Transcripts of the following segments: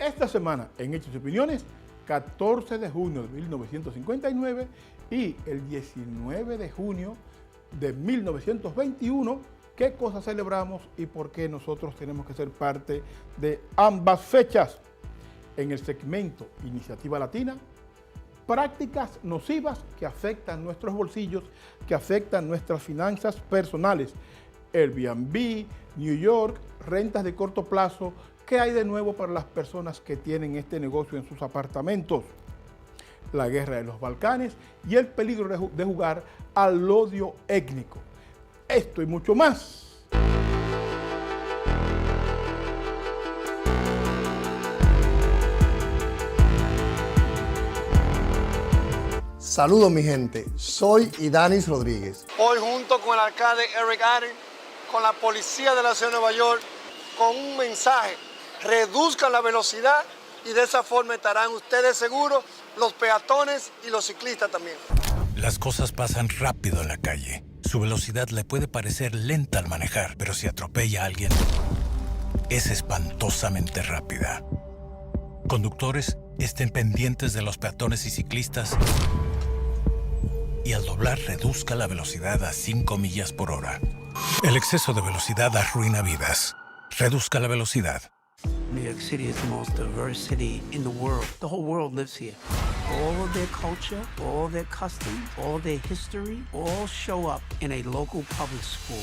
Esta semana, en Hechos y Opiniones, 14 de junio de 1959 y el 19 de junio de 1921, qué cosas celebramos y por qué nosotros tenemos que ser parte de ambas fechas. En el segmento Iniciativa Latina, prácticas nocivas que afectan nuestros bolsillos, que afectan nuestras finanzas personales. Airbnb, New York, rentas de corto plazo. ¿Qué hay de nuevo para las personas que tienen este negocio en sus apartamentos? La guerra de los Balcanes y el peligro de jugar al odio étnico. Esto y mucho más. Saludos mi gente, soy Idanis Rodríguez. Hoy junto con el alcalde Eric Adams, con la policía de la ciudad de Nueva York, con un mensaje: reduzcan la velocidad y de esa forma estarán ustedes seguros, los peatones y los ciclistas también. Las cosas pasan rápido en la calle. Su velocidad le puede parecer lenta al manejar, pero si atropella a alguien, es espantosamente rápida. Conductores, estén pendientes de los peatones y ciclistas y al doblar reduzca la velocidad a 5 millas por hora. El exceso de velocidad arruina vidas. Reduzca la velocidad. New York City is the most diverse city in the world. The whole world lives here. All of their culture, all their customs, all their history, all show up in a local public school.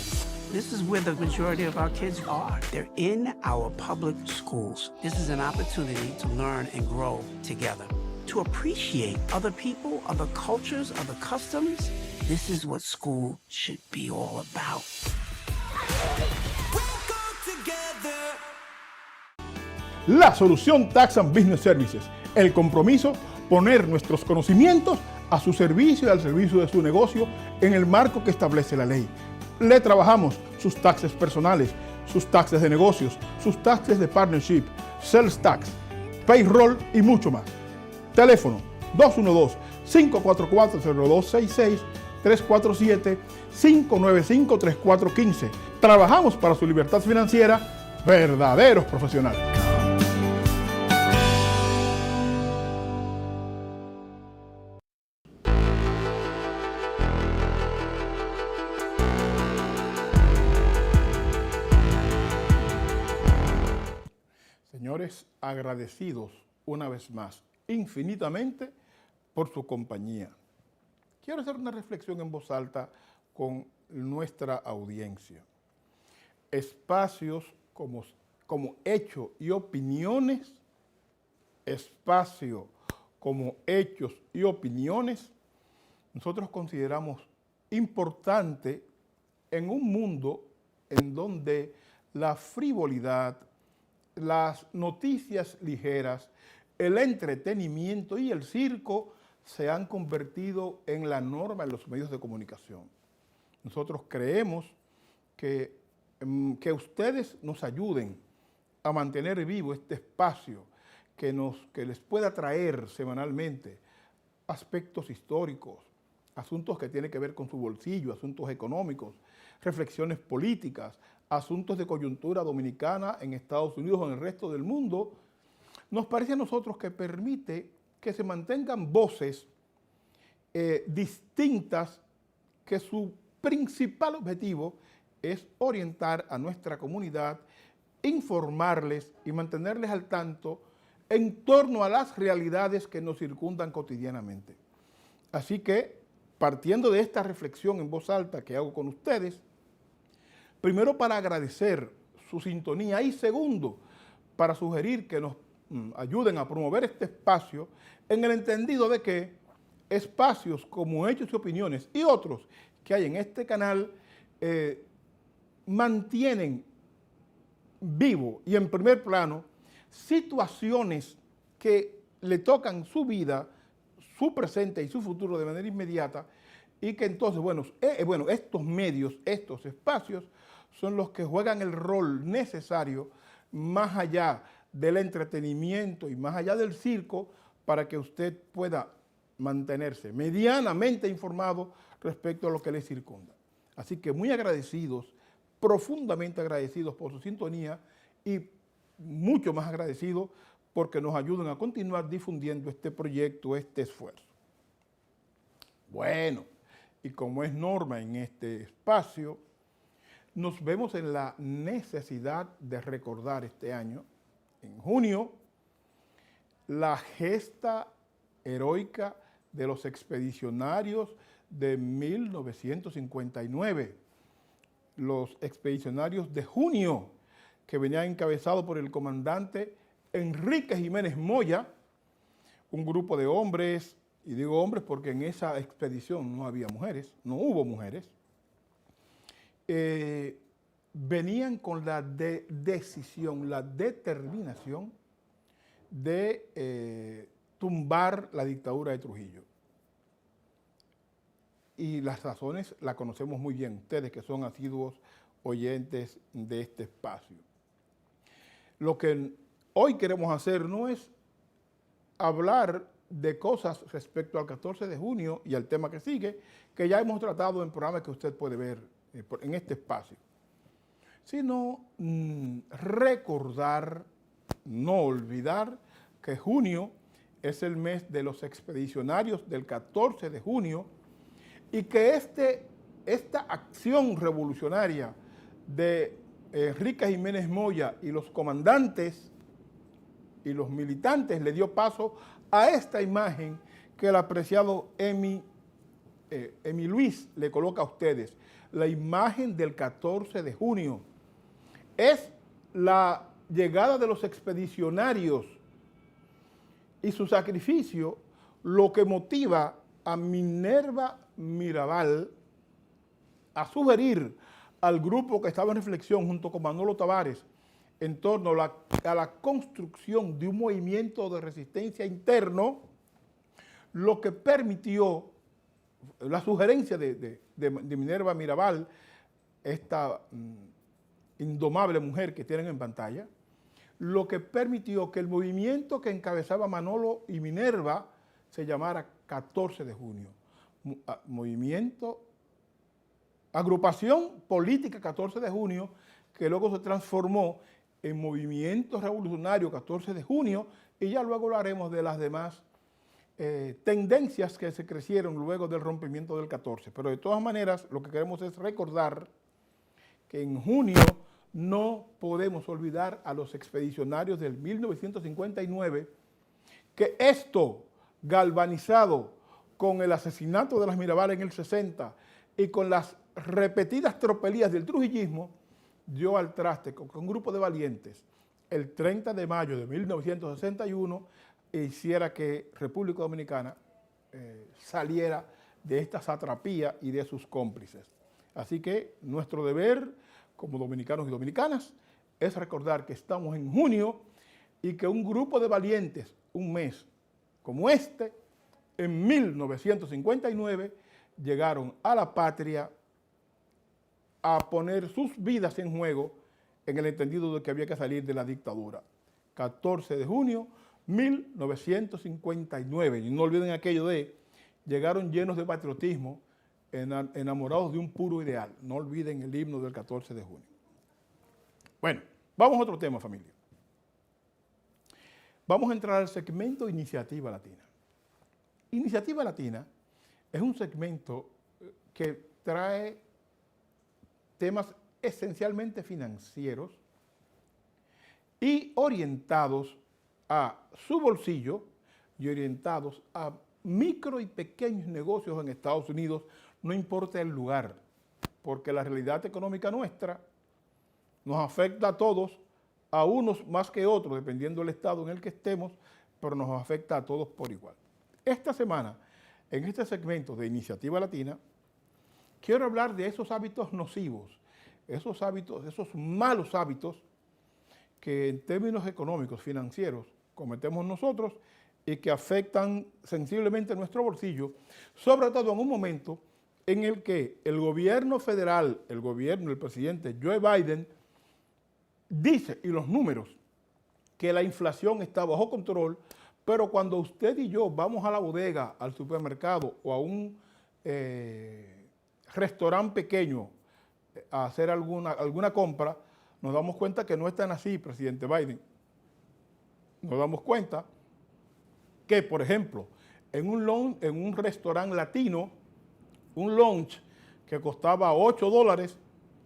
This is where the majority of our kids are. They're in our public schools. This is an opportunity to learn and grow together, to appreciate other people, other cultures, other customs. This is what school should be all about. La solución Tax and Business Services. El compromiso, poner nuestros conocimientos a su servicio y al servicio de su negocio en el marco que establece la ley. Le trabajamos sus taxes personales, sus taxes de negocios, sus taxes de partnership, sales tax, payroll y mucho más. Teléfono 212-544-0266, 347-595-3415. Trabajamos para su libertad financiera, verdaderos profesionales. Señores, agradecidos una vez más, infinitamente, por su compañía. Quiero hacer una reflexión en voz alta con nuestra audiencia. Espacios como hechos y opiniones, espacio como hechos y opiniones, nosotros consideramos importante en un mundo en donde la frivolidad, las noticias ligeras, el entretenimiento y el circo se han convertido en la norma en los medios de comunicación. Nosotros creemos que ustedes nos ayuden a mantener vivo este espacio que les pueda traer semanalmente aspectos históricos, asuntos que tienen que ver con su bolsillo, asuntos económicos, reflexiones políticas, asuntos de coyuntura dominicana en Estados Unidos o en el resto del mundo. Nos parece a nosotros que permite que se mantengan voces distintas, que su principal objetivo es orientar a nuestra comunidad, informarles y mantenerles al tanto en torno a las realidades que nos circundan cotidianamente. Así que, partiendo de esta reflexión en voz alta que hago con ustedes, primero para agradecer su sintonía y segundo, para sugerir que nos ayuden a promover este espacio en el entendido de que espacios como Hechos y Opiniones y otros que hay en este canal mantienen vivo y en primer plano situaciones que le tocan su vida, su presente y su futuro de manera inmediata y que entonces, estos medios, estos espacios son los que juegan el rol necesario más allá del entretenimiento y más allá del circo para que usted pueda mantenerse medianamente informado respecto a lo que le circunda. Así que muy agradecidos, profundamente agradecidos por su sintonía y mucho más agradecidos porque nos ayudan a continuar difundiendo este proyecto, este esfuerzo. Bueno, y como es norma en este espacio, nos vemos en la necesidad de recordar este año, en junio, la gesta heroica de los expedicionarios de 1959, los expedicionarios de junio, que venían encabezados por el comandante Enrique Jiménez Moya, un grupo de hombres, y digo hombres porque en esa expedición no había mujeres, no hubo mujeres, venían con la decisión, la determinación de tumbar la dictadura de Trujillo. Y las razones las conocemos muy bien, ustedes que son asiduos oyentes de este espacio. Lo que hoy queremos hacer no es hablar de cosas respecto al 14 de junio y al tema que sigue, que ya hemos tratado en programas que usted puede ver en este espacio, sino recordar, no olvidar que junio es el mes de los expedicionarios del 14 de junio y que esta acción revolucionaria de Enrique Jiménez Moya y los comandantes y los militantes le dio paso a esta imagen que el apreciado Emi Luis le coloca a ustedes, la imagen del 14 de junio. Es la llegada de los expedicionarios y su sacrificio lo que motiva a Minerva Mirabal a sugerir al grupo que estaba en reflexión junto con Manolo Tavares en torno a la construcción de un movimiento de resistencia interno, lo que permitió la sugerencia de Minerva Mirabal, esta indomable mujer que tienen en pantalla, lo que permitió que el movimiento que encabezaba Manolo y Minerva se llamara 14 de junio. Agrupación Política 14 de junio, que luego se transformó en Movimiento Revolucionario 14 de junio, y ya luego hablaremos de las demás tendencias que se crecieron luego del rompimiento del 14. Pero de todas maneras, lo que queremos es recordar que en junio no podemos olvidar a los expedicionarios del 1959, que esto, galvanizado con el asesinato de las Mirabal en el 60 y con las repetidas tropelías del trujillismo, dio al traste con un grupo de valientes el 30 de mayo de 1961 e hiciera que República Dominicana saliera de esta satrapía y de sus cómplices. Así que nuestro deber como dominicanos y dominicanas es recordar que estamos en junio y que un grupo de valientes, un mes como este, en 1959, llegaron a la patria a poner sus vidas en juego en el entendido de que había que salir de la dictadura. 14 de junio, 1959. Y no olviden aquello de, llegaron llenos de patriotismo, enamorados de un puro ideal. No olviden el himno del 14 de junio. Bueno, vamos a otro tema, familia. Vamos a entrar al segmento Iniciativa Latina. Iniciativa Latina es un segmento que trae temas esencialmente financieros y orientados a su bolsillo y orientados a micro y pequeños negocios en Estados Unidos, no importa el lugar, porque la realidad económica nuestra nos afecta a todos, a unos más que otros, dependiendo del estado en el que estemos, pero nos afecta a todos por igual. Esta semana, en este segmento de Iniciativa Latina, quiero hablar de esos hábitos nocivos, esos malos hábitos que en términos económicos, financieros, cometemos nosotros y que afectan sensiblemente nuestro bolsillo, sobre todo en un momento en el que el gobierno federal, el presidente Joe Biden, dice, y los números, que la inflación está bajo control, pero cuando usted y yo vamos a la bodega, al supermercado o a un restaurante pequeño a hacer alguna compra, nos damos cuenta que no es tan así, presidente Biden. nos damos cuenta que, por ejemplo, en un restaurante latino, un lunch que costaba $8,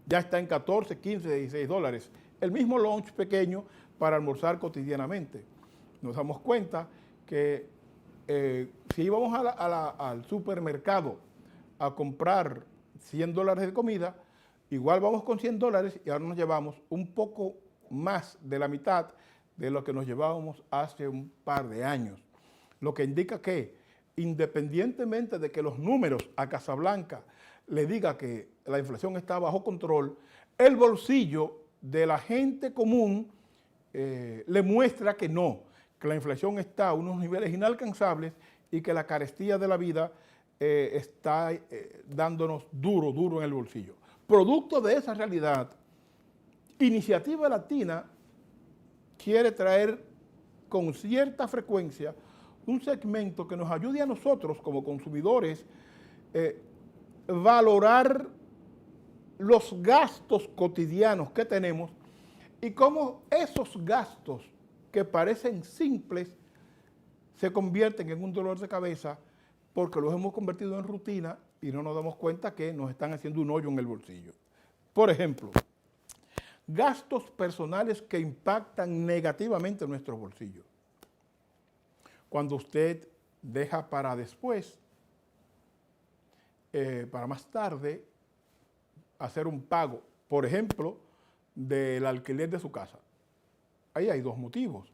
ya está en 14, 15, 16 dólares. El mismo lunch pequeño para almorzar cotidianamente. Nos damos cuenta que si íbamos al supermercado a comprar $100 de comida, igual vamos con $100 y ahora nos llevamos un poco más de la mitad de lo que nos llevábamos hace un par de años. Lo que indica que, independientemente de que los números a Casablanca le diga que la inflación está bajo control, el bolsillo de la gente común le muestra que no, que la inflación está a unos niveles inalcanzables y que la carestía de la vida está dándonos duro en el bolsillo. Producto de esa realidad, Iniciativa Latina quiere traer con cierta frecuencia un segmento que nos ayude a nosotros como consumidores valorar los gastos cotidianos que tenemos y cómo esos gastos que parecen simples se convierten en un dolor de cabeza porque los hemos convertido en rutina y no nos damos cuenta que nos están haciendo un hoyo en el bolsillo. Por ejemplo, gastos personales que impactan negativamente en nuestros bolsillos. Cuando usted deja para después, para más tarde, hacer un pago, por ejemplo, del alquiler de su casa. Ahí hay dos motivos.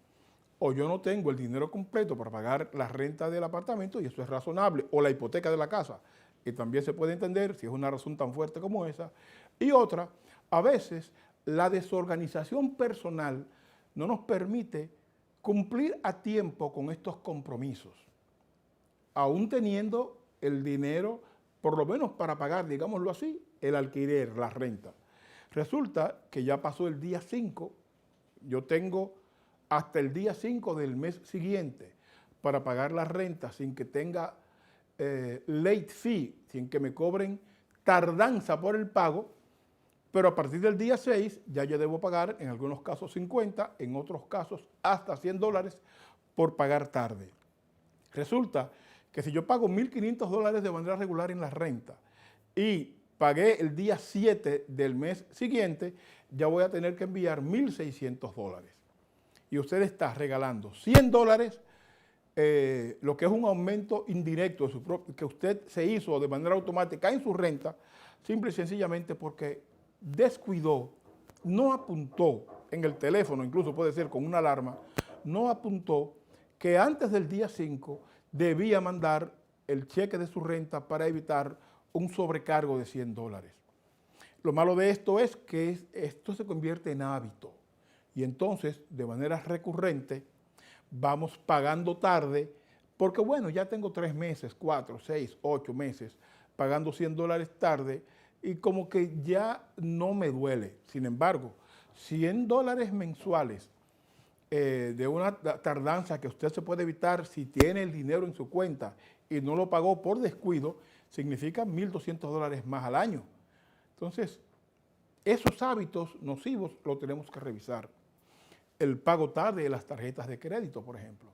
O yo no tengo el dinero completo para pagar la renta del apartamento y eso es razonable, o la hipoteca de la casa, y también se puede entender si es una razón tan fuerte como esa. Y otra, a veces la desorganización personal no nos permite cumplir a tiempo con estos compromisos, aún teniendo el dinero, por lo menos para pagar, digámoslo así, el alquiler, la renta. Resulta que ya pasó el día 5, yo tengo hasta el día 5 del mes siguiente para pagar la renta sin que tenga late fee, sin que me cobren tardanza por el pago, pero a partir del día 6 ya yo debo pagar, en algunos casos 50, en otros casos hasta $100 por pagar tarde. Resulta que si yo pago $1.500 de manera regular en la renta y pagué el día 7 del mes siguiente, ya voy a tener que enviar $1.600. Y usted está regalando $100, lo que es un aumento indirecto de que usted se hizo de manera automática en su renta, simple y sencillamente porque descuidó, no apuntó en el teléfono, incluso puede ser con una alarma, no apuntó que antes del día 5 debía mandar el cheque de su renta para evitar un sobrecargo de $100. Lo malo de esto es que esto se convierte en hábito y entonces de manera recurrente vamos pagando tarde porque bueno, ya tengo 3 meses, 4, 6, 8 meses pagando $100 tarde y como que ya no me duele. Sin embargo, $100 mensuales de una tardanza que usted se puede evitar si tiene el dinero en su cuenta y no lo pagó por descuido, significa $1.200 más al año. Entonces, esos hábitos nocivos los tenemos que revisar. El pago tarde de las tarjetas de crédito, por ejemplo.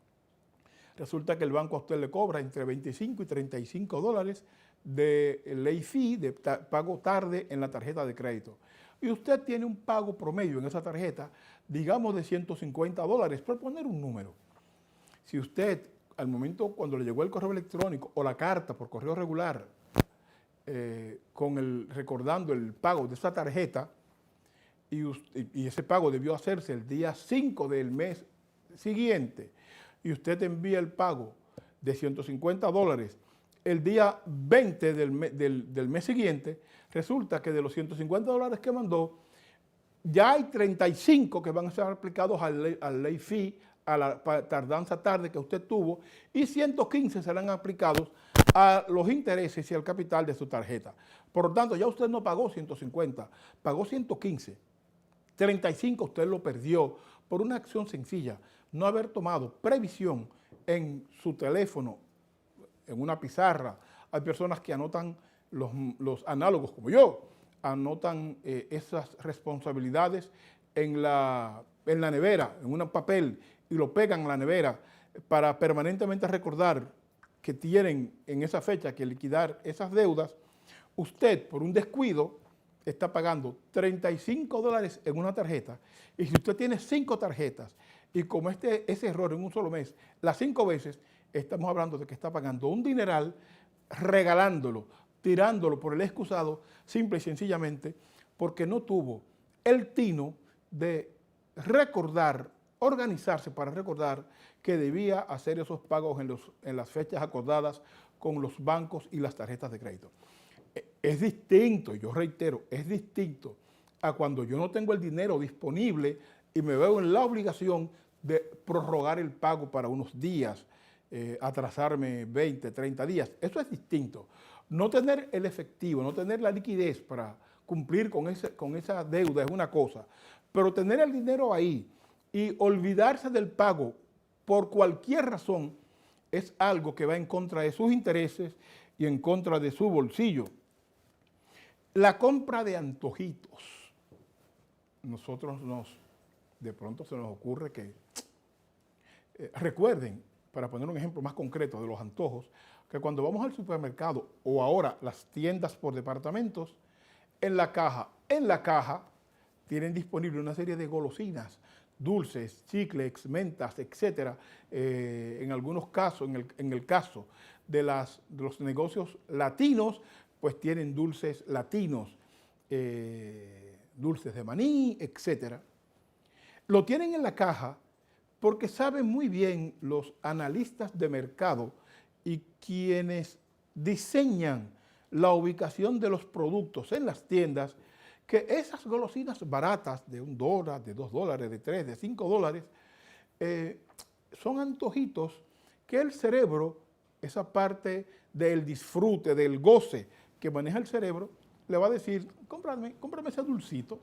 Resulta que el banco a usted le cobra entre $25 y $35 de late fee, de pago tarde en la tarjeta de crédito. Y usted tiene un pago promedio en esa tarjeta, digamos de $150, por poner un número. Si usted, al momento cuando le llegó el correo electrónico o la carta por correo regular, recordando el pago de esa tarjeta, y ese pago debió hacerse el día 5 del mes siguiente, y usted envía el pago de $150 el día 20 del mes siguiente, resulta que de los $150 que mandó, ya hay 35 que van a ser aplicados al late fee, a la tardanza tarde que usted tuvo, y 115 serán aplicados a los intereses y al capital de su tarjeta. Por lo tanto, ya usted no pagó 150, pagó 115. 35 usted lo perdió por una acción sencilla, no haber tomado previsión en su teléfono, en una pizarra. Hay personas que anotan los análogos como yo, anotan esas responsabilidades en la nevera, en un papel, y lo pegan en la nevera para permanentemente recordar que tienen en esa fecha que liquidar esas deudas, usted por un descuido está pagando $35 en una tarjeta, y si usted tiene 5 tarjetas y comete ese error en un solo mes, las 5 veces, estamos hablando de que está pagando un dineral, regalándolo, tirándolo por el excusado, simple y sencillamente porque no tuvo el tino de recordar, organizarse para recordar que debía hacer esos pagos en las fechas acordadas con los bancos y las tarjetas de crédito. Es distinto, yo reitero, es distinto a cuando yo no tengo el dinero disponible y me veo en la obligación de prorrogar el pago para unos días, atrasarme 20, 30 días. Eso es distinto. No tener el efectivo, no tener la liquidez para cumplir con esa deuda es una cosa, pero tener el dinero ahí y olvidarse del pago por cualquier razón es algo que va en contra de sus intereses y en contra de su bolsillo. La compra de antojitos. De pronto se nos ocurre que, recuerden, para poner un ejemplo más concreto de los antojos, que cuando vamos al supermercado o ahora las tiendas por departamentos, en la caja tienen disponible una serie de golosinas, dulces, chicles, mentas, etcétera. En algunos casos, en el caso de los negocios latinos, pues tienen dulces latinos, dulces de maní, etcétera. Lo tienen en la caja porque saben muy bien los analistas de mercado y quienes diseñan la ubicación de los productos en las tiendas, que esas golosinas baratas de $1, de $2, de $3, de $5, son antojitos que el cerebro, esa parte del disfrute, del goce que maneja el cerebro, le va a decir, cómprame ese dulcito.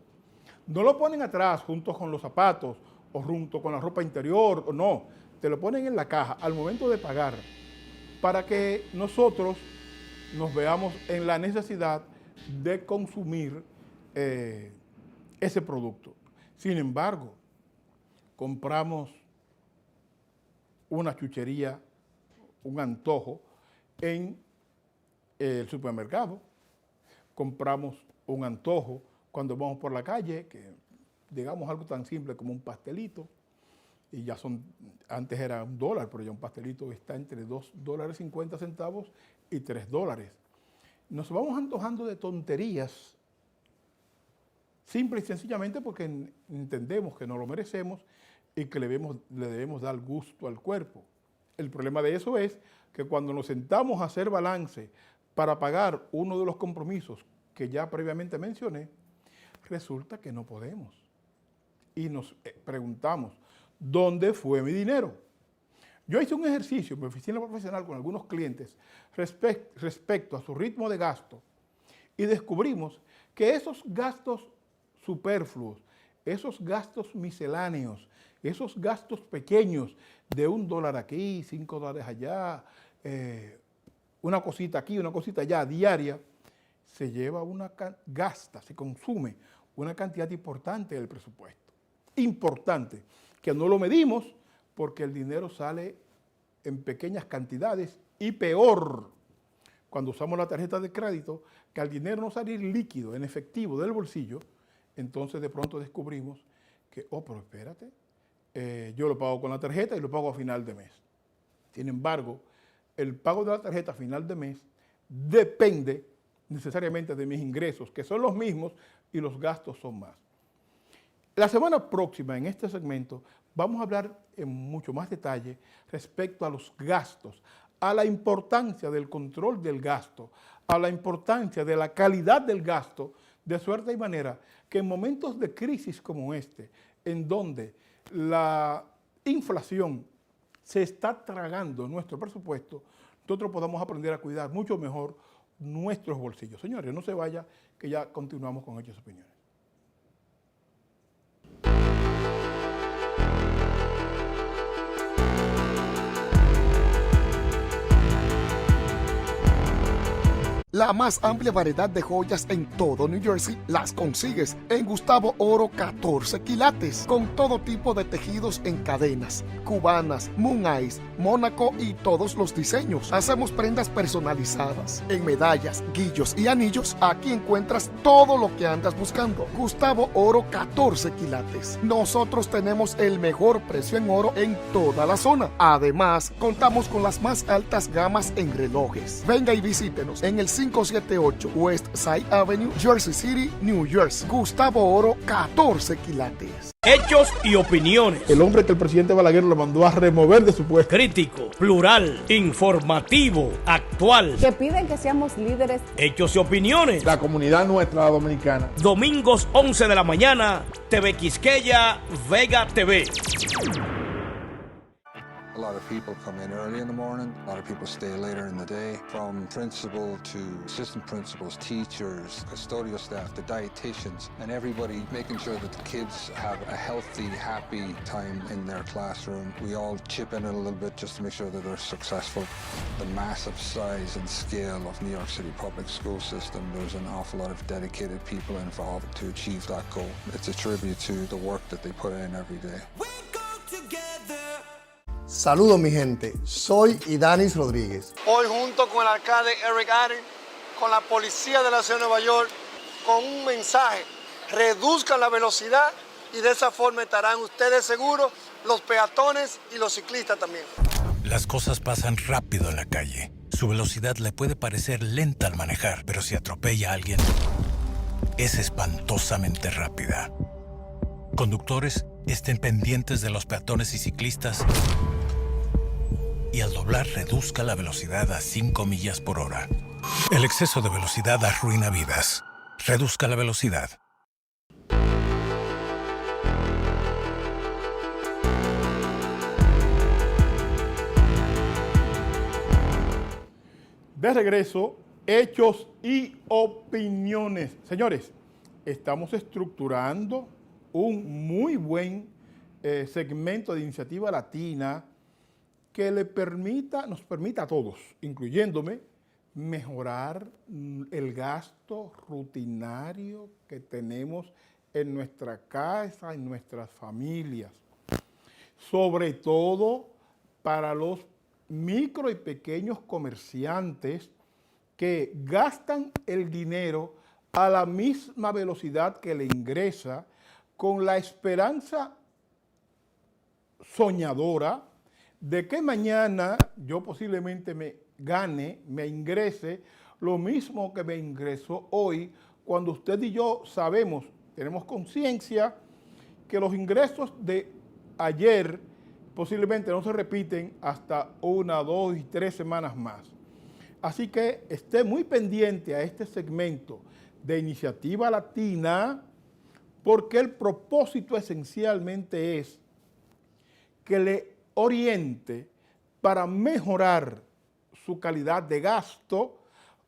No lo ponen atrás junto con los zapatos o junto con la ropa interior, o no, te lo ponen en la caja al momento de pagar, para que nosotros nos veamos en la necesidad de consumir ese producto. Sin embargo, compramos una chuchería, un antojo en el supermercado, compramos un antojo cuando vamos por la calle, que digamos algo tan simple como un pastelito, y ya antes era $1, pero ya un pastelito está entre $2.50 y $3. Nos vamos antojando de tonterías, simple y sencillamente porque entendemos que no lo merecemos y que le debemos dar gusto al cuerpo. El problema de eso es que cuando nos sentamos a hacer balance para pagar uno de los compromisos que ya previamente mencioné, resulta que no podemos. Y nos preguntamos, ¿dónde fue mi dinero? Yo hice un ejercicio en mi oficina profesional con algunos clientes respecto a su ritmo de gasto y descubrimos que esos gastos superfluos, esos gastos misceláneos, esos gastos pequeños de $1 aquí, $5 allá, una cosita aquí, una cosita allá, diaria, se consume una cantidad importante del presupuesto. Importante, que no lo medimos porque el dinero sale en pequeñas cantidades y peor cuando usamos la tarjeta de crédito, que al dinero no salir líquido, en efectivo del bolsillo, entonces de pronto descubrimos que, pero espérate, yo lo pago con la tarjeta y lo pago a final de mes. Sin embargo, el pago de la tarjeta a final de mes depende necesariamente de mis ingresos, que son los mismos y los gastos son más. La semana próxima, en este segmento, vamos a hablar en mucho más detalle respecto a los gastos, a la importancia del control del gasto, a la importancia de la calidad del gasto, de suerte y manera que en momentos de crisis como este, en donde la inflación se está tragando nuestro presupuesto, nosotros podamos aprender a cuidar mucho mejor nuestros bolsillos. Señores, no se vaya, que ya continuamos con Hechos y Opiniones. La más amplia variedad de joyas en todo New Jersey las consigues en Gustavo Oro 14 quilates, con todo tipo de tejidos en cadenas, cubanas, Moon Eyes, Mónaco y todos los diseños. Hacemos prendas personalizadas en medallas, guillos y anillos. Aquí encuentras todo lo que andas buscando. Gustavo Oro 14 quilates. Nosotros tenemos el mejor precio en oro en toda la zona. Además, contamos con las más altas gamas en relojes. Venga y visítenos en el 578 West Side Avenue, Jersey City, New Jersey. Gustavo Oro 14 quilates. Hechos y opiniones. El hombre que el presidente Balaguer lo mandó a remover de su puesto. Crítico, plural, informativo, actual. Que piden que seamos líderes. Hechos y opiniones. La comunidad nuestra dominicana. Domingos 11 de la mañana, TV Quisqueya, Vega TV. A lot of people come in early in the morning, a lot of people stay later in the day, from principal to assistant principals, teachers, custodial staff, the dietitians, and everybody making sure that the kids have a healthy, happy time in their classroom. We all chip in a little bit just to make sure that they're successful. The massive size and scale of New York City public school system, there's an awful lot of dedicated people involved to achieve that goal. It's a tribute to the work that they put in every day. Saludos mi gente, soy Idanis Rodríguez. Hoy junto con el alcalde Eric Adams, con la policía de la ciudad de Nueva York, con un mensaje: reduzcan la velocidad y de esa forma estarán ustedes seguros, los peatones y los ciclistas también. Las cosas pasan rápido en la calle. Su velocidad le puede parecer lenta al manejar, pero si atropella a alguien, es espantosamente rápida. Conductores, estén pendientes de los peatones y ciclistas y al doblar reduzca la velocidad a 5 millas por hora. El exceso de velocidad arruina vidas. Reduzca la velocidad. De regreso, hechos y opiniones. Señores, estamos estructurando un muy buen segmento de Iniciativa Latina que nos permita a todos, incluyéndome, mejorar el gasto rutinario que tenemos en nuestra casa, en nuestras familias. Sobre todo para los micro y pequeños comerciantes que gastan el dinero a la misma velocidad que le ingresa, con la esperanza soñadora de que mañana yo posiblemente me ingrese lo mismo que me ingresó hoy, cuando usted y yo sabemos, tenemos conciencia que los ingresos de ayer posiblemente no se repiten hasta 1, 2 y 3 semanas más. Así que esté muy pendiente a este segmento de Iniciativa Latina, porque el propósito esencialmente es que le oriente para mejorar su calidad de gasto,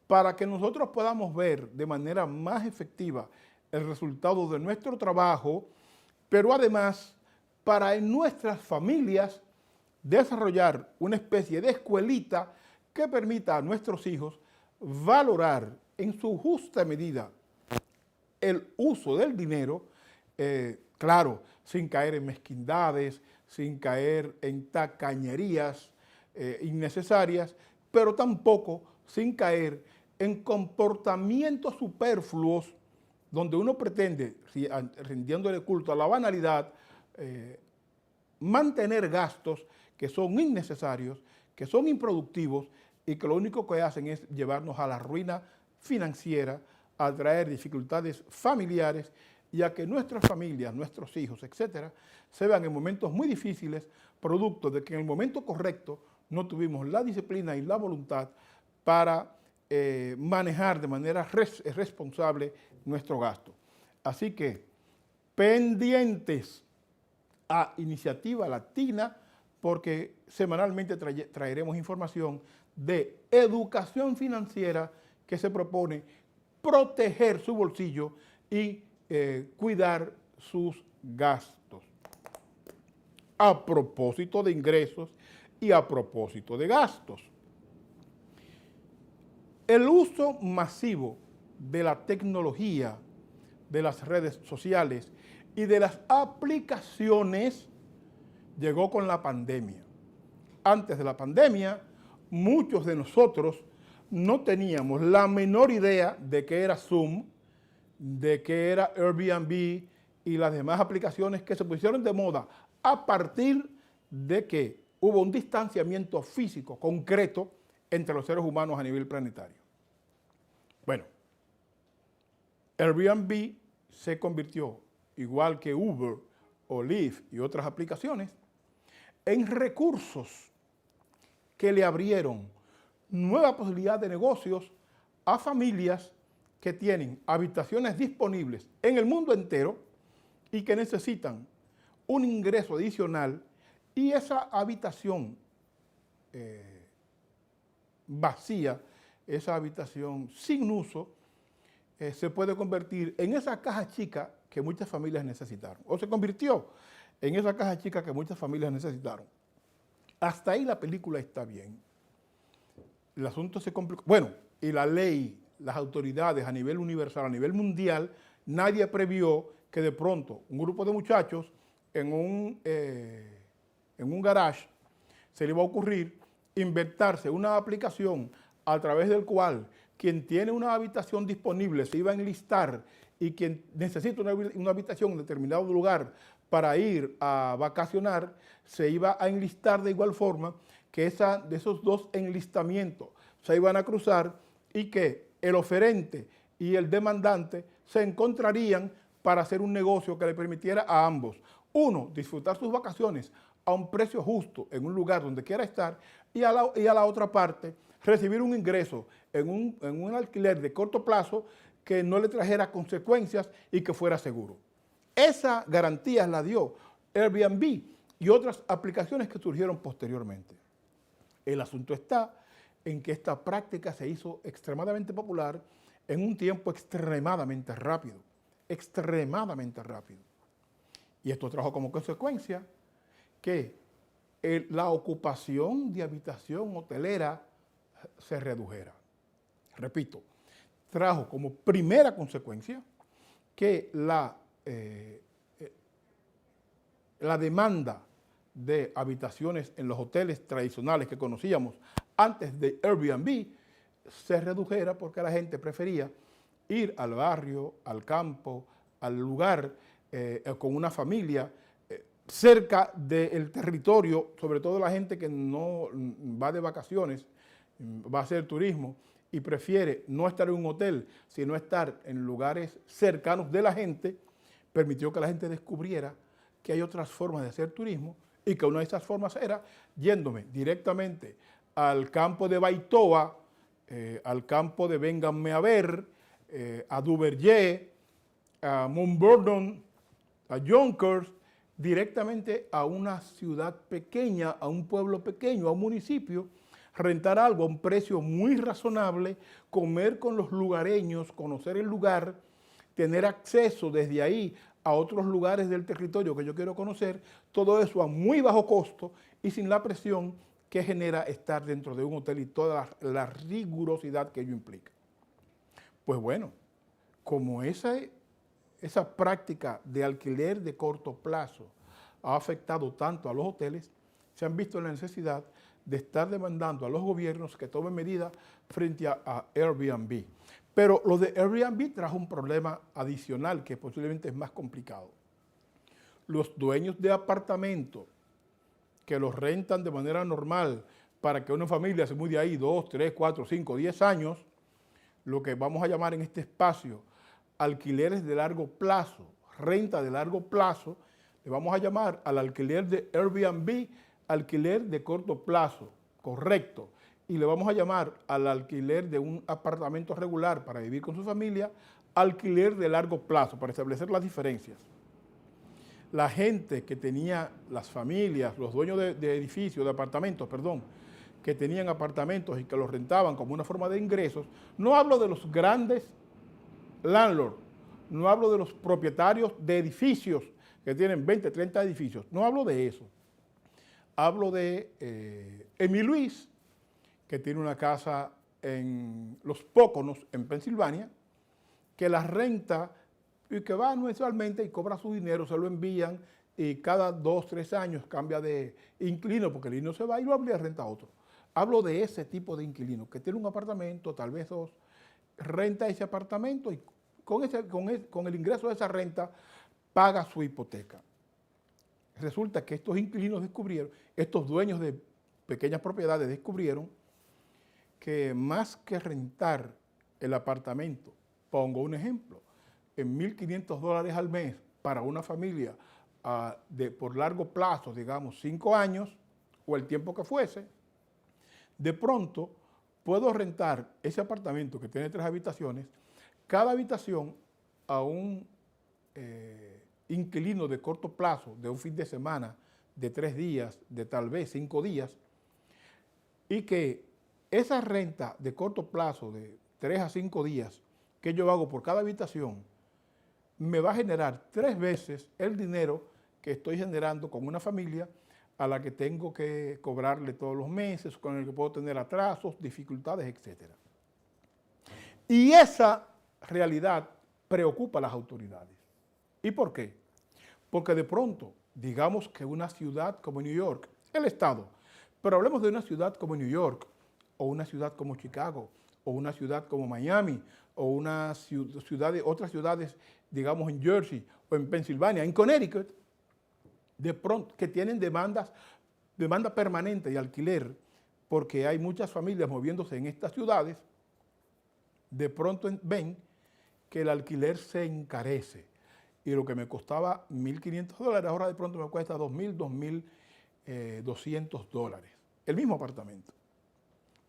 para que nosotros podamos ver de manera más efectiva el resultado de nuestro trabajo, pero además para en nuestras familias desarrollar una especie de escuelita que permita a nuestros hijos valorar en su justa medida el uso del dinero, claro, sin caer en mezquindades, sin caer en tacañerías innecesarias, pero tampoco sin caer en comportamientos superfluos donde uno pretende, rindiéndole culto a la banalidad, mantener gastos que son innecesarios, que son improductivos y que lo único que hacen es llevarnos a la ruina financiera, a traer dificultades familiares y a que nuestras familias, nuestros hijos, etcétera, se vean en momentos muy difíciles, producto de que en el momento correcto no tuvimos la disciplina y la voluntad para manejar de manera responsable nuestro gasto. Así que, pendientes a Iniciativa Latina, porque semanalmente traeremos información de educación financiera que se propone proteger su bolsillo y cuidar sus gastos. A propósito de ingresos y a propósito de gastos. El uso masivo de la tecnología, de las redes sociales y de las aplicaciones llegó con la pandemia. Antes de la pandemia, muchos de nosotros no teníamos la menor idea de qué era Zoom, de qué era Airbnb y las demás aplicaciones que se pusieron de moda a partir de que hubo un distanciamiento físico concreto entre los seres humanos a nivel planetario. Bueno, Airbnb se convirtió, igual que Uber o Lyft y otras aplicaciones, en recursos que le abrieron nueva posibilidad de negocios a familias que tienen habitaciones disponibles en el mundo entero y que necesitan un ingreso adicional, y esa habitación vacía, esa habitación sin uso, se puede convertir en esa caja chica que muchas familias necesitaron, o se convirtió en esa caja chica que muchas familias necesitaron. Hasta ahí la película está bien. El asunto se complicó. Bueno, y la ley, las autoridades a nivel universal, a nivel mundial, nadie previó que de pronto un grupo de muchachos en un garage se le iba a ocurrir inventarse una aplicación a través del cual quien tiene una habitación disponible se iba a enlistar, y quien necesita una habitación en determinado lugar para ir a vacacionar se iba a enlistar de igual forma, que de esos dos enlistamientos se iban a cruzar y que el oferente y el demandante se encontrarían para hacer un negocio que le permitiera a ambos, uno, disfrutar sus vacaciones a un precio justo en un lugar donde quiera estar, y a la otra parte recibir un ingreso en un alquiler de corto plazo que no le trajera consecuencias y que fuera seguro. Esa garantía la dio Airbnb y otras aplicaciones que surgieron posteriormente. El asunto está en que esta práctica se hizo extremadamente popular en un tiempo extremadamente rápido, Y esto trajo como consecuencia que la ocupación de habitación hotelera se redujera. Repito, trajo como primera consecuencia que la demanda de habitaciones en los hoteles tradicionales que conocíamos antes de Airbnb se redujera, porque la gente prefería ir al barrio, al campo, al lugar con una familia cerca del territorio, sobre todo la gente que no va de vacaciones, va a hacer turismo y prefiere no estar en un hotel, sino estar en lugares cercanos de la gente. Permitió que la gente descubriera que hay otras formas de hacer turismo, y que una de esas formas era yéndome directamente al campo de Baitoa, al campo de Vénganme a ver, a Duvergé, a Montbordon, a Yonkers, directamente a una ciudad pequeña, a un pueblo pequeño, a un municipio, rentar algo a un precio muy razonable, comer con los lugareños, conocer el lugar, tener acceso desde ahí a otros lugares del territorio que yo quiero conocer, todo eso a muy bajo costo y sin la presión que genera estar dentro de un hotel y toda la rigurosidad que ello implica. Pues bueno, como esa práctica de alquiler de corto plazo ha afectado tanto a los hoteles, se han visto en la necesidad de estar demandando a los gobiernos que tomen medidas frente a Airbnb. Pero lo de Airbnb trajo un problema adicional que posiblemente es más complicado. Los dueños de apartamentos que los rentan de manera normal para que una familia se mude ahí 2, 3, 4, 5, 10 años, lo que vamos a llamar en este espacio alquileres de largo plazo, renta de largo plazo, le vamos a llamar al alquiler de Airbnb alquiler de corto plazo, correcto, y le vamos a llamar al alquiler de un apartamento regular para vivir con su familia alquiler de largo plazo, para establecer las diferencias. La gente que tenía, las familias, los dueños de edificios, de apartamentos, perdón, que tenían apartamentos y que los rentaban como una forma de ingresos, no hablo de los grandes landlords, no hablo de los propietarios de edificios que tienen 20, 30 edificios, no hablo de eso. Hablo de Emi Luis, que tiene una casa en los Póconos, en Pensilvania, que la renta, y que va mensualmente y cobra su dinero, se lo envían y cada 2, 3 años cambia de inquilino porque el inquilino se va y lo amplía renta a otro. Hablo de ese tipo de inquilino que tiene un apartamento, tal vez 2, renta ese apartamento y con el ingreso de esa renta paga su hipoteca. Resulta que estos inquilinos descubrieron, estos dueños de pequeñas propiedades descubrieron que más que rentar el apartamento, pongo un ejemplo, en $1,500 al mes para una familia por largo plazo, digamos 5 años o el tiempo que fuese, de pronto puedo rentar ese apartamento que tiene 3 habitaciones, cada habitación a un inquilino de corto plazo, de un fin de semana, de 3 días, de tal vez 5 días, y que esa renta de corto plazo de 3 a 5 días que yo hago por cada habitación me va a generar 3 veces el dinero que estoy generando con una familia a la que tengo que cobrarle todos los meses, con el que puedo tener atrasos, dificultades, etc. Y esa realidad preocupa a las autoridades. ¿Y por qué? Porque de pronto, digamos que una ciudad como New York, el estado, pero hablemos de una ciudad como New York, o una ciudad como Chicago, o una ciudad como Miami, o otras ciudades, digamos en Jersey, o en Pensilvania, en Connecticut, de pronto, que tienen demanda permanente de alquiler, porque hay muchas familias moviéndose en estas ciudades, de pronto ven que el alquiler se encarece. Y lo que me costaba $1,500, ahora de pronto me cuesta $2,000, $2,200. El mismo apartamento.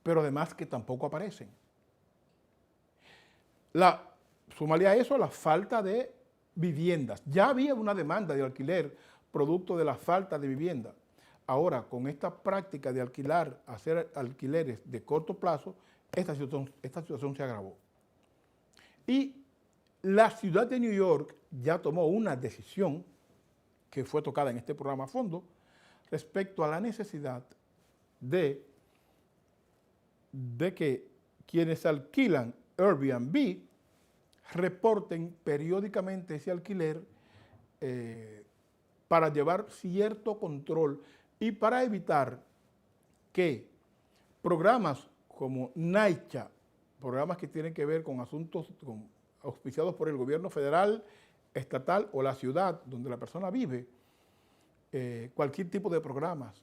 Pero además que tampoco aparecen. Súmale a eso la falta de viviendas. Ya había una demanda de alquiler producto de la falta de vivienda. Ahora, con esta práctica de hacer alquileres de corto plazo, esta situación se agravó. Y la ciudad de New York ya tomó una decisión que fue tocada en este programa a fondo respecto a la necesidad de que quienes alquilan Airbnb reporten periódicamente ese alquiler para llevar cierto control y para evitar que programas como NYCHA, programas que tienen que ver con asuntos auspiciados por el gobierno federal, estatal o la ciudad donde la persona vive, cualquier tipo de programas,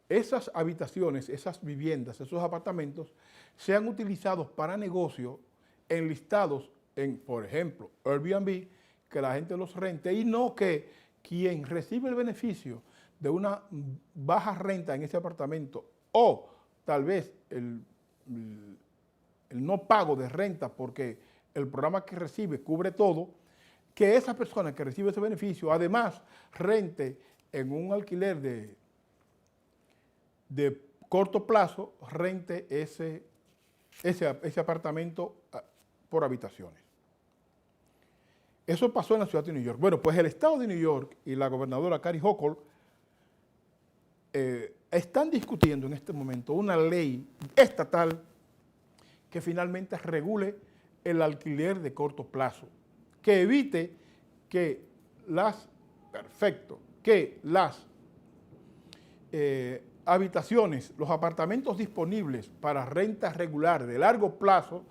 esas habitaciones, esas viviendas, esos apartamentos sean utilizados para negocio enlistados en, por ejemplo, Airbnb, que la gente los rente y no que quien recibe el beneficio de una baja renta en ese apartamento o tal vez el no pago de renta porque el programa que recibe cubre todo, que esa persona que recibe ese beneficio además rente en un alquiler de corto plazo, rente ese apartamento por habitaciones. Eso pasó en la ciudad de New York. Bueno, pues el estado de New York y la gobernadora Kathy Hochul están discutiendo en este momento una ley estatal que finalmente regule el alquiler de corto plazo, que evite que las habitaciones, los apartamentos disponibles para renta regular de largo plazo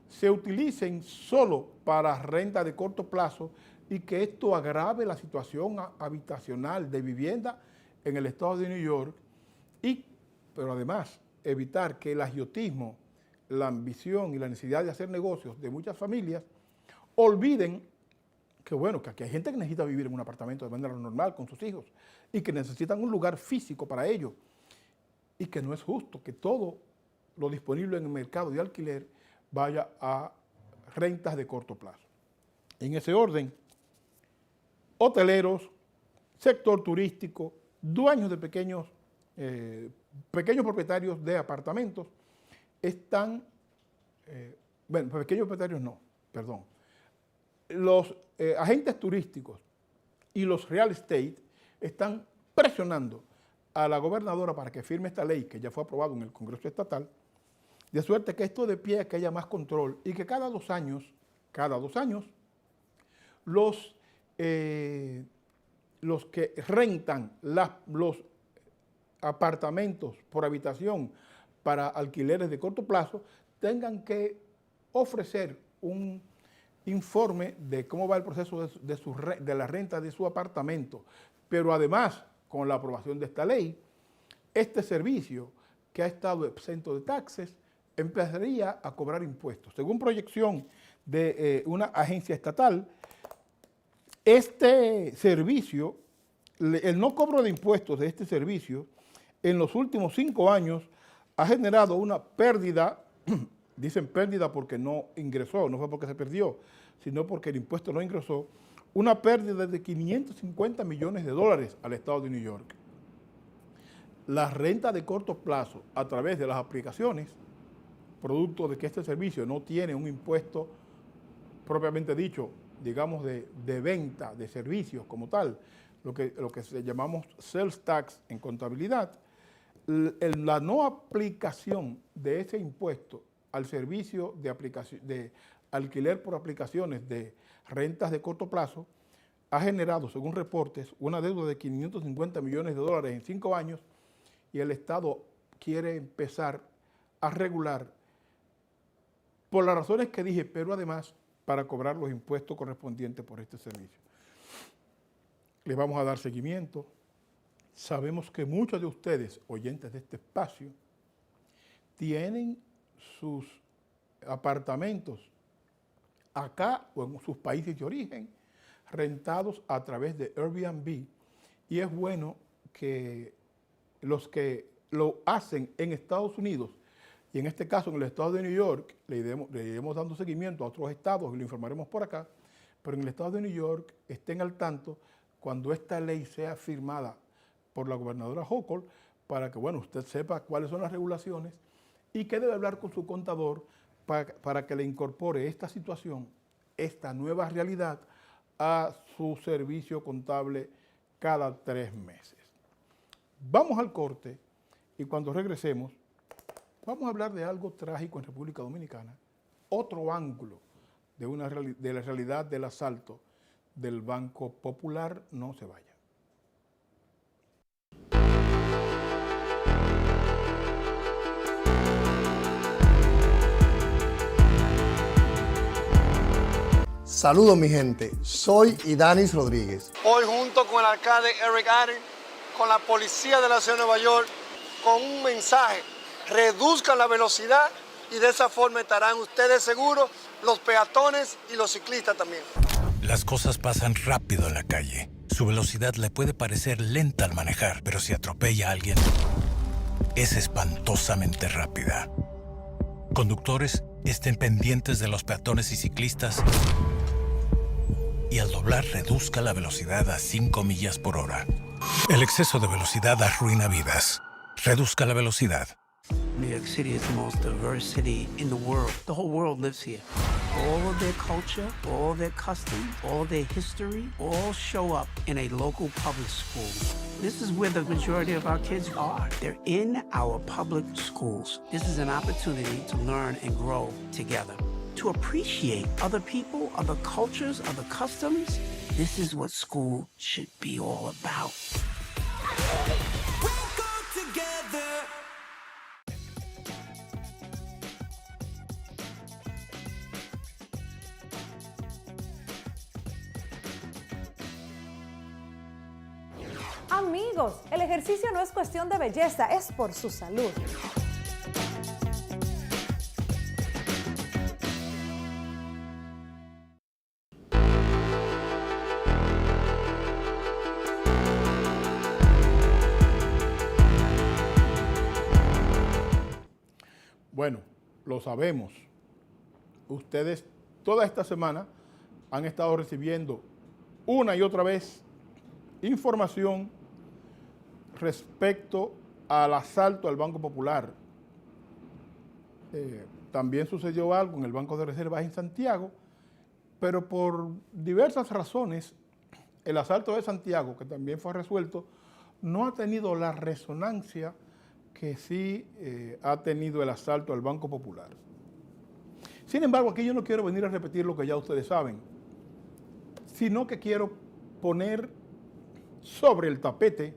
se utilicen solo para renta de corto plazo y que esto agrave la situación habitacional de vivienda en el estado de New York, pero además evitar que el agiotismo, la ambición y la necesidad de hacer negocios de muchas familias olviden que bueno, que aquí hay gente que necesita vivir en un apartamento de manera normal con sus hijos y que necesitan un lugar físico para ello y que no es justo que todo lo disponible en el mercado de alquiler vaya a rentas de corto plazo. En ese orden, hoteleros, sector turístico, dueños de pequeños propietarios de apartamentos están, pequeños propietarios no, perdón, los agentes turísticos y los real estate están presionando a la gobernadora para que firme esta ley que ya fue aprobada en el Congreso Estatal, de suerte que esto de pie a que haya más control y que cada 2 años, los que rentan los apartamentos por habitación para alquileres de corto plazo tengan que ofrecer un informe de cómo va el proceso de la renta de su apartamento. Pero además, con la aprobación de esta ley, este servicio que ha estado exento de taxes empezaría a cobrar impuestos. Según proyección de una agencia estatal, este servicio, el no cobro de impuestos de este servicio, en los últimos 5 años ha generado una pérdida, dicen pérdida porque no ingresó, no fue porque se perdió, sino porque el impuesto no ingresó, una pérdida de 550 millones de dólares al estado de New York. La renta de corto plazo a través de las aplicaciones, producto de que este servicio no tiene un impuesto propiamente dicho, digamos, de venta de servicios como tal, lo que llamamos sales tax en contabilidad, la no aplicación de ese impuesto al servicio de alquiler por aplicaciones de rentas de corto plazo ha generado, según reportes, una deuda de 550 millones de dólares en 5 años y el Estado quiere empezar a regular por las razones que dije, pero además para cobrar los impuestos correspondientes por este servicio. Le vamos a dar seguimiento. Sabemos que muchos de ustedes, oyentes de este espacio, tienen sus apartamentos acá o en sus países de origen rentados a través de Airbnb y es bueno que los que lo hacen en Estados Unidos y en este caso en el estado de New York, le iremos dando seguimiento a otros estados y lo informaremos por acá, pero en el estado de New York estén al tanto cuando esta ley sea firmada por la gobernadora Hochul para que, bueno, usted sepa cuáles son las regulaciones y que debe hablar con su contador para que le incorpore esta situación, esta nueva realidad a su servicio contable cada 3 meses. Vamos al corte y cuando regresemos vamos a hablar de algo trágico en República Dominicana, otro ángulo de la realidad del asalto del Banco Popular. No se vaya. Saludos mi gente, soy Idanis Rodríguez. Hoy junto con el alcalde Eric Adams, con la policía de la ciudad de Nueva York, con un mensaje: reduzcan la velocidad y de esa forma estarán ustedes seguros, los peatones y los ciclistas también. Las cosas pasan rápido en la calle. Su velocidad le puede parecer lenta al manejar, pero si atropella a alguien, es espantosamente rápida. Conductores, estén pendientes de los peatones y ciclistas y al doblar reduzca la velocidad a 5 millas por hora. El exceso de velocidad arruina vidas. Reduzca la velocidad. New York City is the most diverse city in the world. The whole world lives here. All of their culture, all their customs, all their history, all show up in a local public school. This is where the majority of our kids are. They're in our public schools. This is an opportunity to learn and grow together, to appreciate other people, other cultures, other customs. This is what school should be all about. Amigos, el ejercicio no es cuestión de belleza, es por su salud. Bueno, lo sabemos. Ustedes toda esta semana han estado recibiendo una y otra vez información respecto al asalto al Banco Popular. También sucedió algo en el Banco de Reservas en Santiago, pero por diversas razones, el asalto de Santiago, que también fue resuelto, no ha tenido la resonancia que sí ha tenido el asalto al Banco Popular. Sin embargo, aquí yo no quiero venir a repetir lo que ya ustedes saben, sino que quiero poner sobre el tapete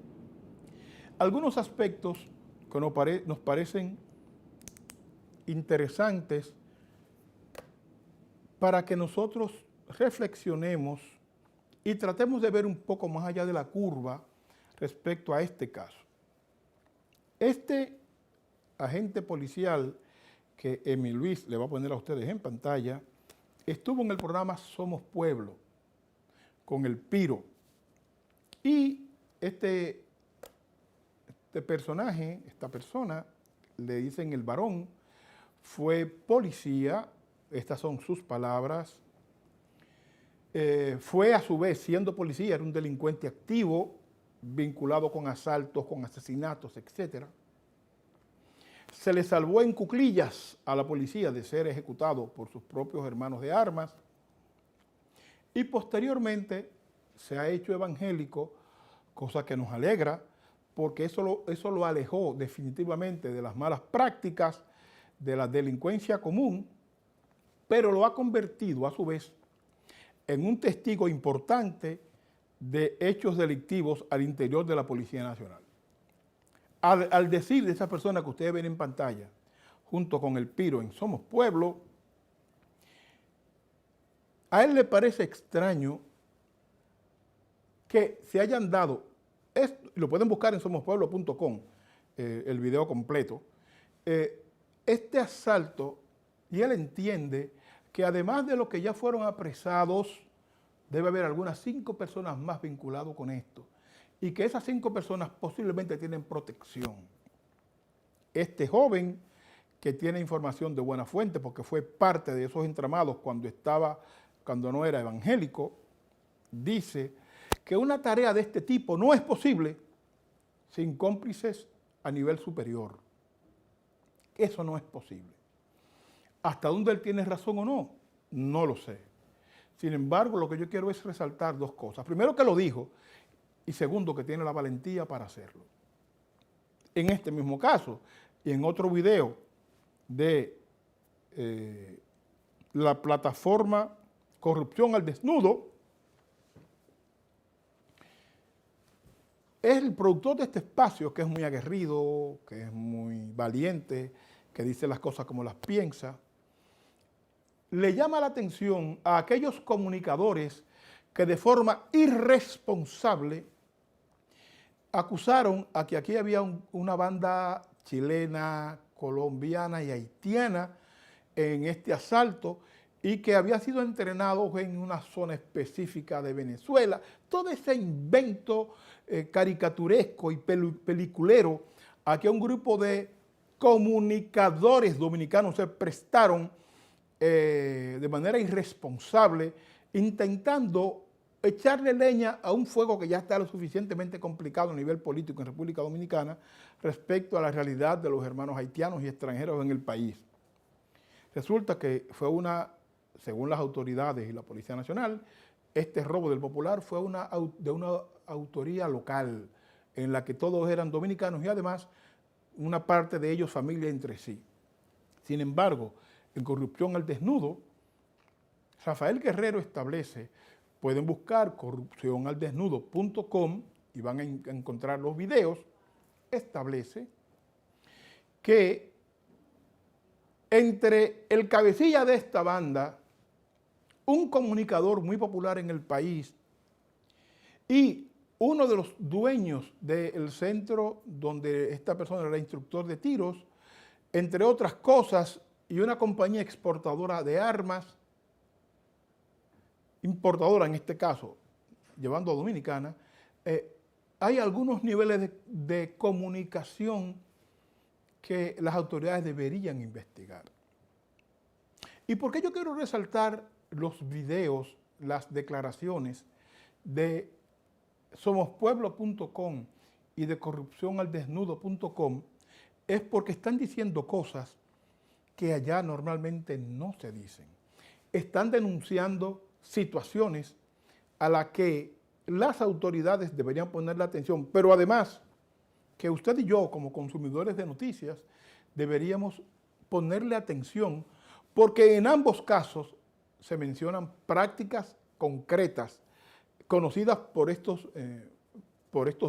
algunos aspectos que nos parecen interesantes para que nosotros reflexionemos y tratemos de ver un poco más allá de la curva respecto a este caso. Este agente policial que Emi Luis le va a poner a ustedes en pantalla, estuvo en el programa Somos Pueblo con el Piro. Y este personaje, esta persona, le dicen el varón, fue policía, estas son sus palabras, fue a su vez, siendo policía, era un delincuente activo, vinculado con asaltos, con asesinatos, etc. Se le salvó en cuclillas a la policía de ser ejecutado por sus propios hermanos de armas y posteriormente se ha hecho evangélico, cosa que nos alegra, porque eso lo alejó definitivamente de las malas prácticas, de la delincuencia común, pero lo ha convertido a su vez en un testigo importante de hechos delictivos al interior de la Policía Nacional. Al decir de esa persona que ustedes ven en pantalla, junto con el Piro en Somos Pueblo, a él le parece extraño que se hayan dado, lo pueden buscar en somospueblo.com, el video completo, este asalto, y él entiende que además de los que ya fueron apresados, debe haber algunas 5 personas más vinculadas con esto, y que esas 5 personas posiblemente tienen protección. Este joven, que tiene información de buena fuente, porque fue parte de esos entramados cuando no era evangélico, dice que una tarea de este tipo no es posible sin cómplices a nivel superior. Eso no es posible. ¿Hasta dónde él tiene razón o no? No lo sé. Sin embargo, lo que yo quiero es resaltar 2 cosas. Primero, que lo dijo, y segundo, que tiene la valentía para hacerlo. En este mismo caso, y en otro video de la plataforma Corrupción al Desnudo, es el productor de este espacio, que es muy aguerrido, que es muy valiente, que dice las cosas como las piensa. Le llama la atención a aquellos comunicadores que de forma irresponsable acusaron a que aquí había una banda chilena, colombiana y haitiana en este asalto y que había sido entrenados en una zona específica de Venezuela. Todo ese invento caricaturesco y peliculero a que un grupo de comunicadores dominicanos se prestaron de manera irresponsable, intentando echarle leña a un fuego que ya está lo suficientemente complicado a nivel político en República Dominicana respecto a la realidad de los hermanos haitianos y extranjeros en el país. Resulta que fue según las autoridades y la Policía Nacional, este robo del Popular fue de una autoría local, en la que todos eran dominicanos y además una parte de ellos familia entre sí. Sin embargo, en Corrupción al Desnudo, Rafael Guerrero establece, pueden buscar corrupcionaldesnudo.com y van a encontrar los videos, establece que entre el cabecilla de esta banda, un comunicador muy popular en el país y uno de los dueños del centro donde esta persona era instructor de tiros, entre otras cosas, y una compañía exportadora de armas, importadora en este caso, llevando a Dominicana, hay algunos niveles de comunicación que las autoridades deberían investigar. ¿Y por qué yo quiero resaltar los videos, las declaraciones de somospueblo.com y de corrupcionaldesnudo.com? Es porque están diciendo cosas que allá normalmente no se dicen. Están denunciando situaciones a las que las autoridades deberían ponerle atención, pero además que usted y yo, como consumidores de noticias, deberíamos ponerle atención, porque en ambos casos se mencionan prácticas concretas conocidas por estos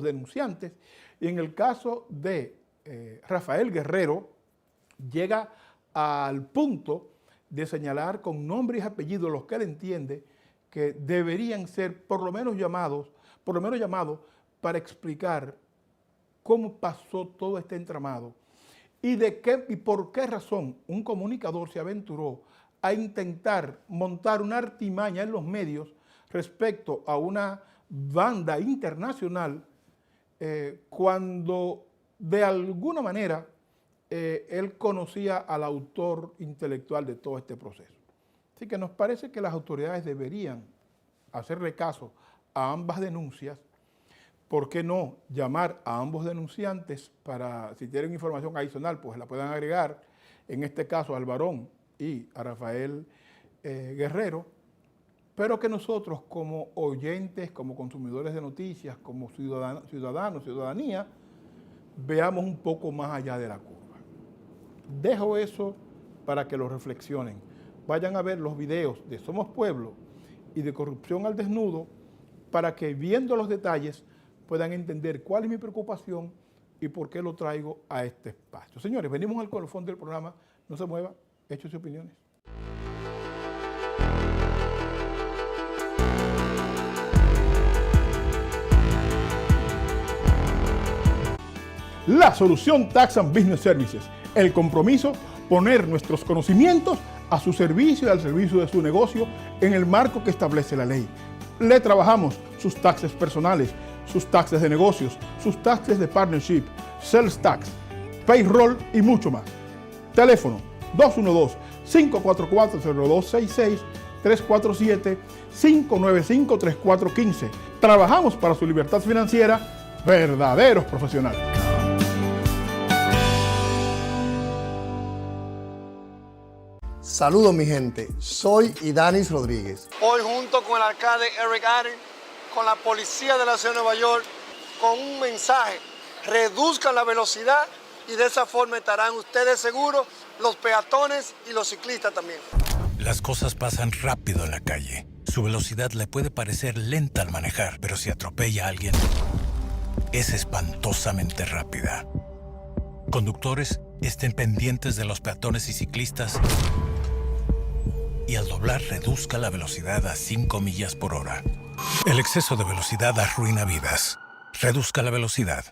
denunciantes, y en el caso de Rafael Guerrero llega al punto de señalar con nombres y apellidos los que él entiende que deberían ser por lo menos llamados para explicar cómo pasó todo este entramado y por qué razón un comunicador se aventuró a intentar montar una artimaña en los medios respecto a una banda internacional cuando de alguna manera él conocía al autor intelectual de todo este proceso. Así que nos parece que las autoridades deberían hacerle caso a ambas denuncias. ¿Por qué no llamar a ambos denunciantes para, si tienen información adicional, pues la puedan agregar, en este caso al varón y a Rafael Guerrero, pero que nosotros como oyentes, como consumidores de noticias, como ciudadanos, ciudadanía, veamos un poco más allá de la curva. Dejo eso para que lo reflexionen. Vayan a ver los videos de Somos Pueblo y de Corrupción al Desnudo para que, viendo los detalles, puedan entender cuál es mi preocupación y por qué lo traigo a este espacio. Señores, venimos al colofón del programa. No se mueva, hechos y opiniones. La Solución Tax and Business Services. El compromiso, poner nuestros conocimientos a su servicio y al servicio de su negocio en el marco que establece la ley. Le trabajamos sus taxes personales, sus taxes de negocios, sus taxes de partnership, sales tax, payroll y mucho más. Teléfono 212-544-0266, 347-595-3415. Trabajamos para su libertad financiera, verdaderos profesionales. Saludos mi gente, soy Idanis Rodríguez. Hoy junto con el alcalde Eric Adams, con la policía de la ciudad de Nueva York, con un mensaje: reduzcan la velocidad y de esa forma estarán ustedes seguros, los peatones y los ciclistas también. Las cosas pasan rápido en la calle. Su velocidad le puede parecer lenta al manejar, pero si atropella a alguien, es espantosamente rápida. Conductores, estén pendientes de los peatones y ciclistas y al doblar reduzca la velocidad a 5 millas por hora. El exceso de velocidad arruina vidas. Reduzca la velocidad.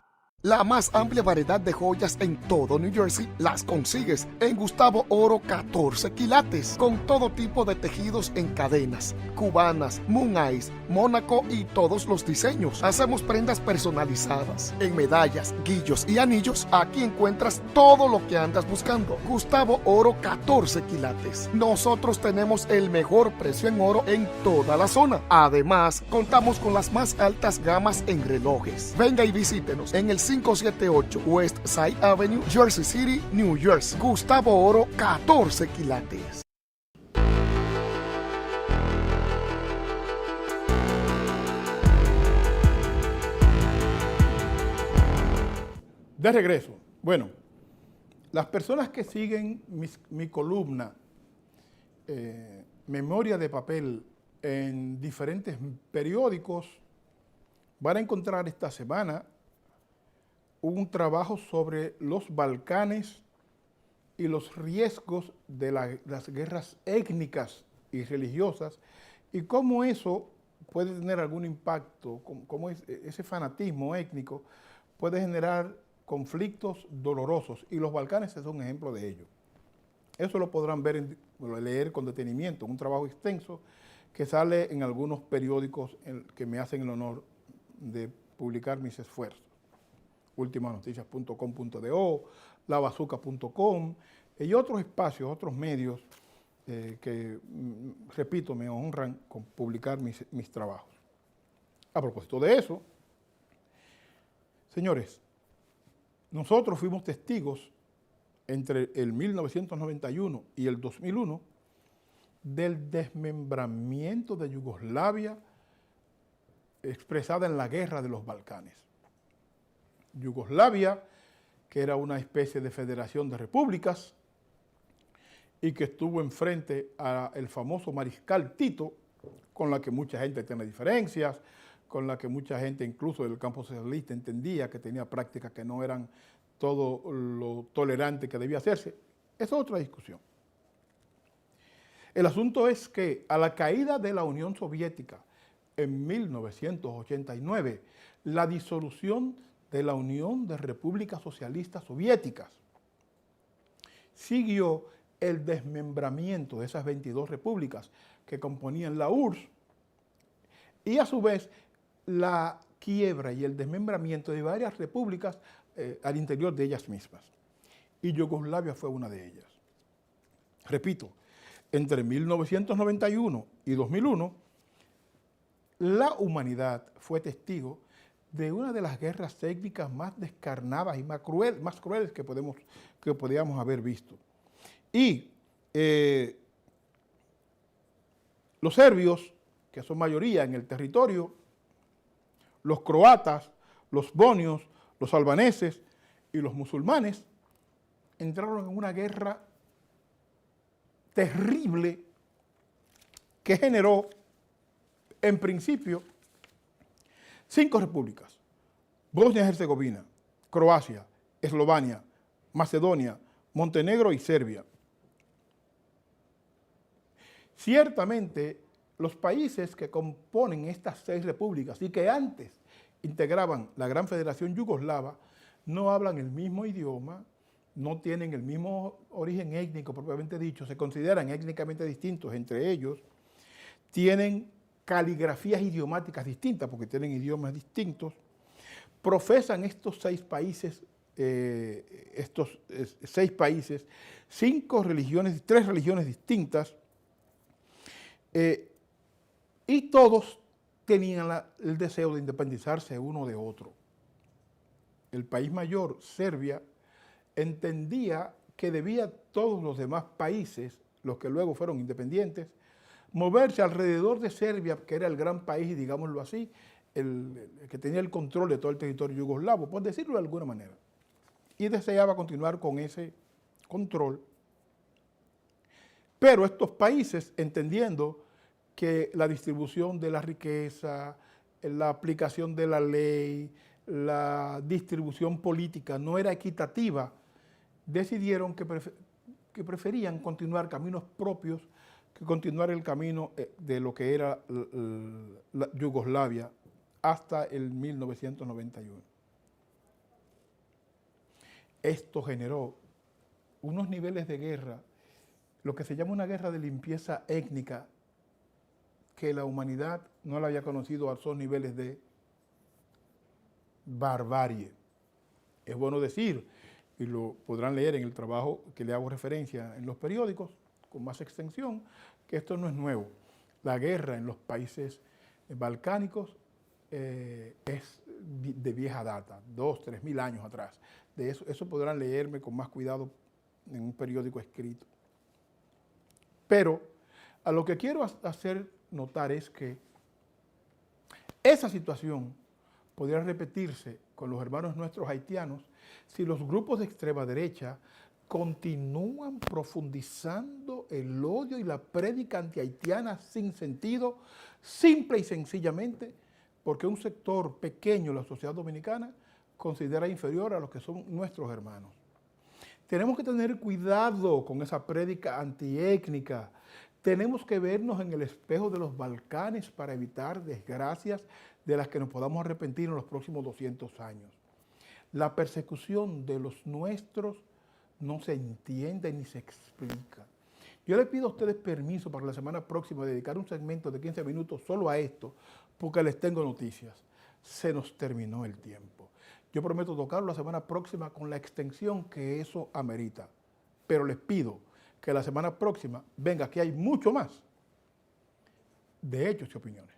La más amplia variedad de joyas en todo New Jersey las consigues en Gustavo Oro 14 quilates, con todo tipo de tejidos en cadenas, cubanas, moon eyes, mónaco y todos los diseños. Hacemos prendas personalizadas en medallas, guillos y anillos. Aquí encuentras todo lo que andas buscando. Gustavo Oro 14 quilates. Nosotros tenemos el mejor precio en oro en toda la zona. Además, contamos con las más altas gamas en relojes. Venga y visítenos en el 578 West Side Avenue, Jersey City, New Jersey. Gustavo Oro 14 quilates. De regreso. Bueno, las personas que siguen mi columna Memoria de Papel en diferentes periódicos van a encontrar esta semana un trabajo sobre los Balcanes y los riesgos de las guerras étnicas y religiosas y cómo eso puede tener algún impacto, cómo ese fanatismo étnico puede generar conflictos dolorosos, y los Balcanes es un ejemplo de ello. Eso lo podrán leer con detenimiento, un trabajo extenso que sale en algunos periódicos que me hacen el honor de publicar mis esfuerzos. ultimanoticias.com.do, labazuca.com y otros espacios, otros medios que, repito, me honran con publicar mis trabajos. A propósito de eso, señores, nosotros fuimos testigos entre el 1991 y el 2001 del desmembramiento de Yugoslavia expresada en la guerra de los Balcanes. Yugoslavia, que era una especie de federación de repúblicas, y que estuvo enfrente al famoso mariscal Tito, con la que mucha gente tiene diferencias, con la que mucha gente incluso del campo socialista entendía que tenía prácticas que no eran todo lo tolerante que debía hacerse. Es otra discusión. El asunto es que a la caída de la Unión Soviética en 1989, la disolución de la Unión de Repúblicas Socialistas Soviéticas, siguió el desmembramiento de esas 22 repúblicas que componían la URSS y a su vez la quiebra y el desmembramiento de varias repúblicas al interior de ellas mismas. Y Yugoslavia fue una de ellas. Repito, entre 1991 y 2001, la humanidad fue testigo de una de las guerras étnicas más descarnadas y más crueles que podíamos haber visto. Y los serbios, que son mayoría en el territorio, los croatas, los bosnios, los albaneses y los musulmanes, entraron en una guerra terrible que generó, en principio, 5 repúblicas: Bosnia y Herzegovina, Croacia, Eslovenia, Macedonia, Montenegro y Serbia. Ciertamente, los países que componen estas 6 repúblicas y que antes integraban la Gran Federación Yugoslava no hablan el mismo idioma, no tienen el mismo origen étnico propiamente dicho, se consideran étnicamente distintos entre ellos, tienen caligrafías idiomáticas distintas porque tienen idiomas distintos, profesan estos 6 países, 3 religiones distintas, y todos tenían el deseo de independizarse uno de otro. El país mayor, Serbia, entendía que debía todos los demás países, los que luego fueron independientes, moverse alrededor de Serbia, que era el gran país, digámoslo así, el que tenía el control de todo el territorio yugoslavo, por decirlo de alguna manera. Y deseaba continuar con ese control. Pero estos países, entendiendo que la distribución de la riqueza, la aplicación de la ley, la distribución política no era equitativa, decidieron que preferían continuar caminos propios que continuar el camino de lo que era la Yugoslavia hasta el 1991. Esto generó unos niveles de guerra, lo que se llama una guerra de limpieza étnica, que la humanidad no la había conocido a esos niveles de barbarie. Es bueno decir, y lo podrán leer en el trabajo que le hago referencia en los periódicos, con más extensión, que esto no es nuevo. La guerra en los países balcánicos es de vieja data, 2.000 a 3.000 años atrás. De eso podrán leerme con más cuidado en un periódico escrito. Pero a lo que quiero hacer notar es que esa situación podría repetirse con los hermanos nuestros haitianos si los grupos de extrema derecha continúan profundizando el odio y la prédica antihaitiana sin sentido, simple y sencillamente porque un sector pequeño de la sociedad dominicana considera inferior a los que son nuestros hermanos. Tenemos que tener cuidado con esa prédica antiétnica. Tenemos que vernos en el espejo de los Balcanes para evitar desgracias de las que nos podamos arrepentir en los próximos 200 años. La persecución de los nuestros no se entiende ni se explica. Yo le pido a ustedes permiso para la semana próxima dedicar un segmento de 15 minutos solo a esto, porque les tengo noticias. Se nos terminó el tiempo. Yo prometo tocarlo la semana próxima con la extensión que eso amerita. Pero les pido que la semana próxima venga, que hay mucho más de hechos y opiniones.